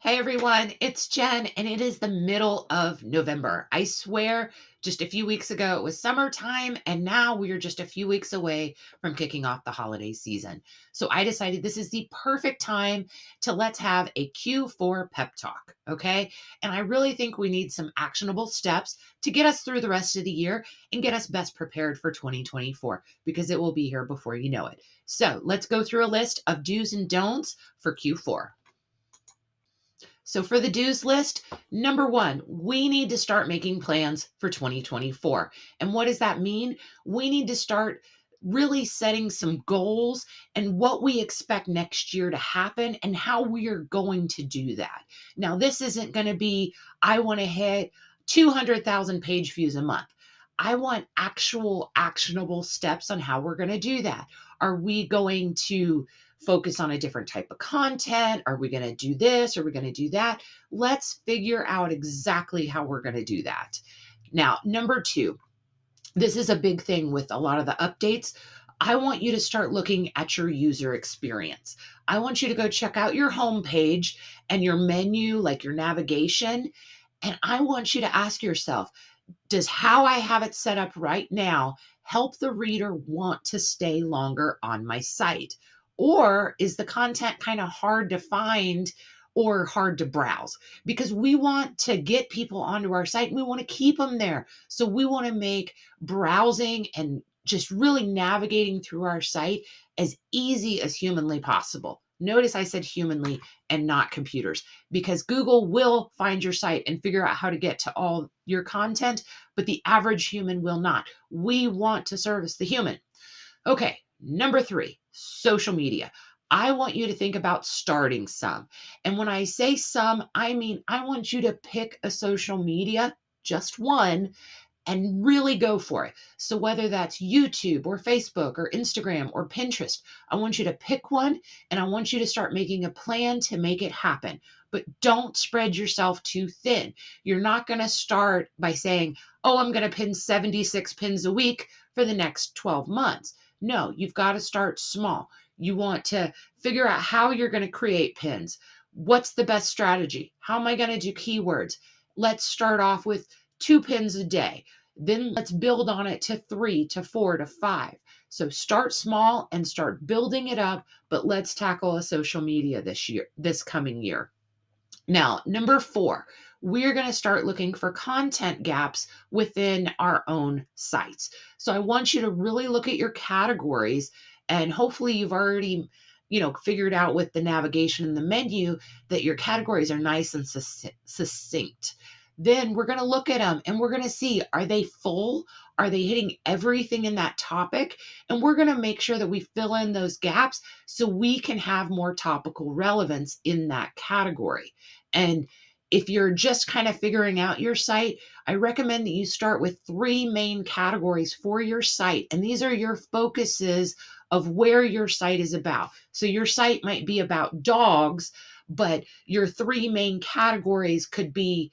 Hey everyone, it's Jen, and it is the middle of November. I swear, just a few weeks ago it was summertime, and now we are just a few weeks away from kicking off the holiday season. So I decided this is the perfect time to let's have a Q4 pep talk, okay? And I really think we need some actionable steps to get us through the rest of the year and get us best prepared for 2024 because it will be here before you know it. So let's go through a list of do's and don'ts for Q4. So, for the do's list, number one, we need to start making plans for 2024. And what does that mean? We need to start really setting some goals and what we expect next year to happen and how we are going to do that. Now, this isn't going to be, I want to hit 200,000 page views a month. I want actual actionable steps on how we're going to do that. Are we going to focus on a different type of content? Are we going to do this? Are we going to do that? Let's figure out exactly how we're going to do that. Now, number two, this is a big thing with a lot of the updates. I want you to start looking at your user experience. I want you to go check out your homepage and your menu, like your navigation. And I want you to ask yourself, does how I have it set up right now help the reader want to stay longer on my site? Or is the content kind of hard to find or hard to browse? Because we want to get people onto our site and we want to keep them there. So we want to make browsing and just really navigating through our site as easy as humanly possible. Notice I said humanly and not computers, because Google will find your site and figure out how to get to all your content, but the average human will not. We want to service the human. Okay, number three, social media. I want you to think about starting some. And when I say some, I mean I want you to pick a social media, just one, and really go for it. So, whether that's YouTube or Facebook or Instagram or Pinterest, I want you to pick one and I want you to start making a plan to make it happen. But don't spread yourself too thin. You're not going to start by saying, oh, I'm going to pin 76 pins a week for the next 12 months. No, you've got to start small. You want to figure out how you're going to create pins. What's the best strategy? How am I going to do keywords? Let's start off with 2 pins a day. Then let's build on it to 3 to 4 to 5. So start small and start building it up, but let's tackle a social media this coming year. Now, number four, we're going to start looking for content gaps within our own sites. So I want you to really look at your categories, and hopefully you've already figured out with the navigation and the menu that your categories are nice and succinct. Then we're going to look at them and we're going to see, are they full? Are they hitting everything in that topic? And we're going to make sure that we fill in those gaps so we can have more topical relevance in that category. And if you're just kind of figuring out your site, I recommend that you start with 3 main categories for your site. And these are your focuses of where your site is about. So your site might be about dogs, but your 3 main categories could be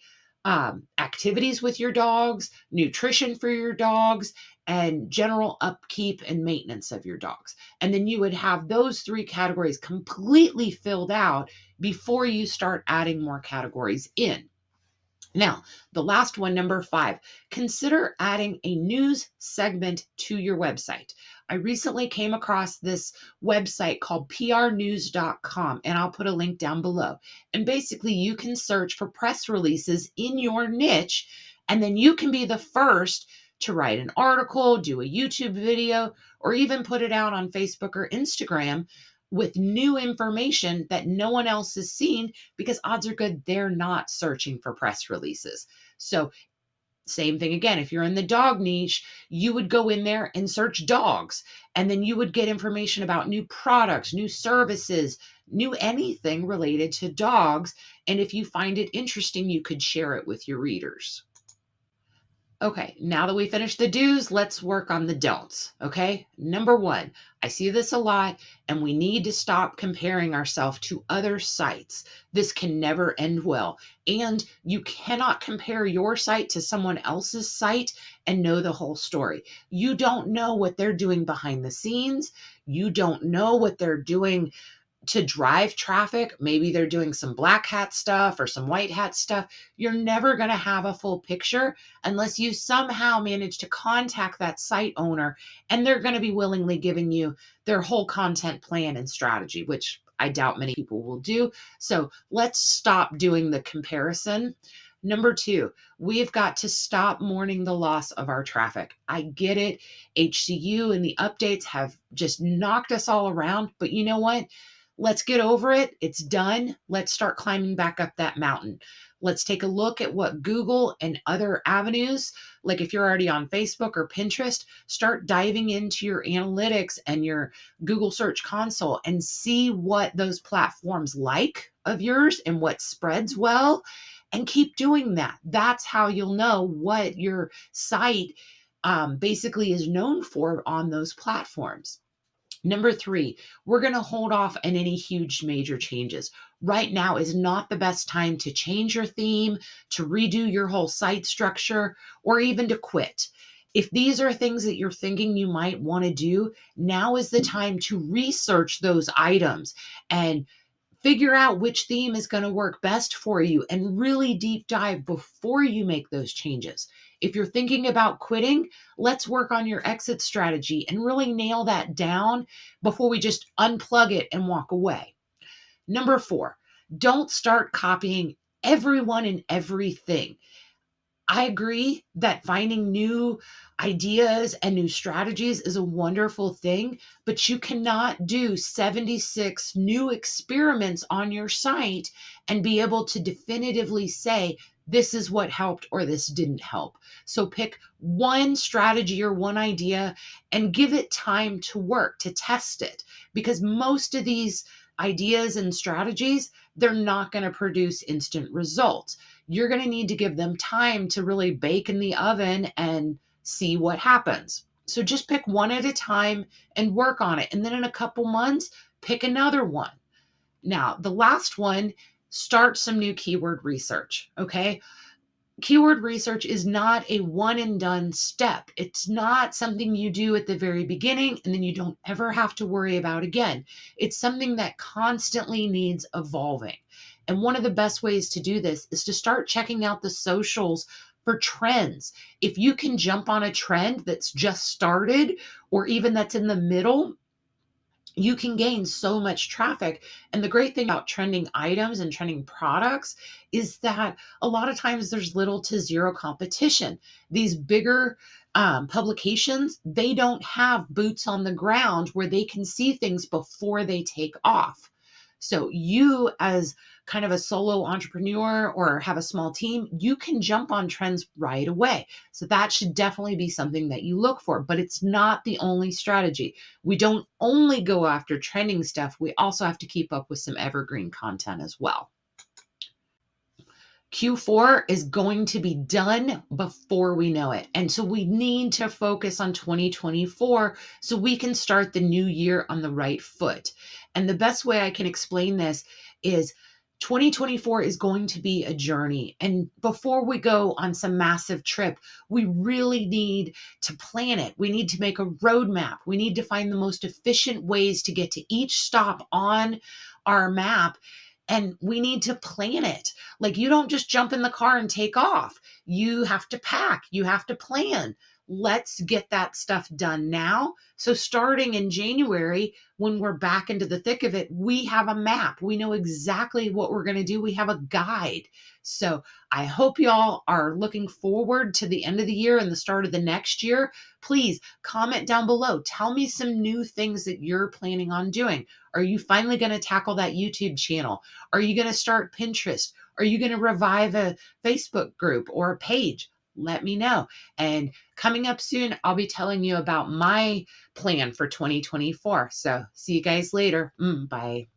activities with your dogs, nutrition for your dogs, and general upkeep and maintenance of your dogs. And then you would have those 3 categories completely filled out before you start adding more categories in. Now, the last one, number 5, consider adding a news segment to your website. I recently came across this website called prnews.com, and I'll put a link down below. And basically, you can search for press releases in your niche, and then you can be the first to write an article, do a YouTube video, or even put it out on Facebook or Instagram with new information that no one else has seen, because odds are good they're not searching for press releases. So, same thing again, if you're in the dog niche, you would go in there and search dogs, and then you would get information about new products, new services, new anything related to dogs. And if you find it interesting, you could share it with your readers. Okay, now that we finished the do's, let's work on the don'ts. Okay, number one, I see this a lot, and we need to stop comparing ourselves to other sites. This can never end well. And you cannot compare your site to someone else's site and know the whole story. You don't know what they're doing behind the scenes, you don't know what they're doing to drive traffic. Maybe they're doing some black hat stuff or some white hat stuff. You're never going to have a full picture unless you somehow manage to contact that site owner, and they're going to be willingly giving you their whole content plan and strategy, which I doubt many people will do. So let's stop doing the comparison. Number two, we've got to stop mourning the loss of our traffic. I get it. HCU and the updates have just knocked us all around, but you know what? Let's get over it. It's done. Let's start climbing back up that mountain. Let's take a look at what Google and other avenues, like if you're already on Facebook or Pinterest, start diving into your analytics and your Google Search Console and see what those platforms like of yours and what spreads well, and keep doing that. That's how you'll know what your site basically is known for on those platforms. Number three, we're going to hold off on any huge major changes. Right now is not the best time to change your theme, to redo your whole site structure, or even to quit. If these are things that you're thinking you might want to do, now is the time to research those items and figure out which theme is going to work best for you and really deep dive before you make those changes. If you're thinking about quitting, let's work on your exit strategy and really nail that down before we just unplug it and walk away. Number four, don't start copying everyone and everything. I agree that finding new ideas and new strategies is a wonderful thing, but you cannot do 76 new experiments on your site and be able to definitively say, this is what helped or this didn't help. So pick one strategy or one idea and give it time to work, to test it, because most of these ideas and strategies, they're not going to produce instant results. You're going to need to give them time to really bake in the oven and see what happens. So just pick one at a time and work on it. And then in a couple months, pick another one. Now, the last one, start some new keyword research. Okay. Keyword research is not a one and done step. It's not something you do at the very beginning and then you don't ever have to worry about again. It's something that constantly needs evolving. And one of the best ways to do this is to start checking out the socials for trends. If you can jump on a trend that's just started or even that's in the middle, you can gain so much traffic. And the great thing about trending items and trending products is that a lot of times there's little to zero competition. These bigger publications, they don't have boots on the ground where they can see things before they take off. So you, as kind of a solo entrepreneur or have a small team, you can jump on trends right away. So that should definitely be something that you look for, but it's not the only strategy. We don't only go after trending stuff, we also have to keep up with some evergreen content as well. Q4 is going to be done before we know it. And so we need to focus on 2024 so we can start the new year on the right foot. And the best way I can explain this is 2024 is going to be a journey. And before we go on some massive trip, we really need to plan it. We need to make a roadmap. We need to find the most efficient ways to get to each stop on our map, and we need to plan it. Like, you don't just jump in the car and take off. You have to pack, you have to plan. Let's get that stuff done now. So starting in January, when we're back into the thick of it, we have a map. We know exactly what we're going to do. We have a guide. So I hope y'all are looking forward to the end of the year and the start of the next year. Please comment down below. Tell me some new things that you're planning on doing. Are you finally going to tackle that YouTube channel? Are you going to start Pinterest? Are you going to revive a Facebook group or a page? Let me know. And coming up soon, I'll be telling you about my plan for 2024. So see you guys later. Bye.